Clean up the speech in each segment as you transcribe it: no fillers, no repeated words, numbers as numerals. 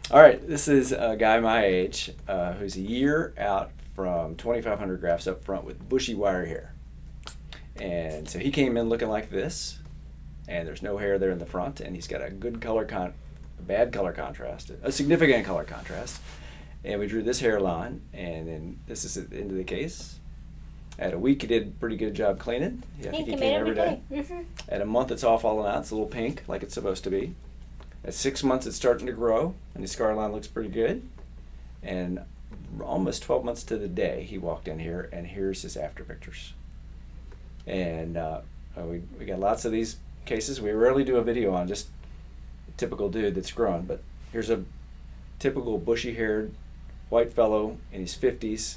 All right, this is a guy my age who's a year out from 2,500 grafts up front with bushy wire hair. And so he came in looking like this, and there's no hair there in the front, and he's got a good bad color contrast, a significant color contrast. And we drew this hairline, and then this is at the end of the case. At a week, he did a pretty good job cleaning. I think he came every day. Mm-hmm. At a month, it's all falling out. It's a little pink, like it's supposed to be. At 6 months, it's starting to grow, and his scar line looks pretty good. And almost 12 months to the day, he walked in here, and here's his after pictures. And we got lots of these cases. We rarely do a video on just a typical dude that's grown, but here's a typical bushy-haired white fellow in his 50s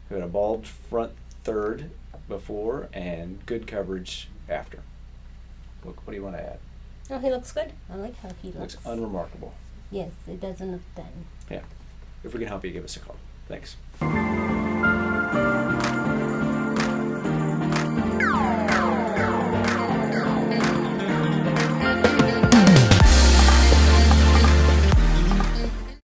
who had a bald front third before and good coverage after. What do you want to add? Oh, he looks good. I like how he looks. Looks unremarkable. Yes, it doesn't look thin. Yeah. If we can help you, give us a call. Thanks.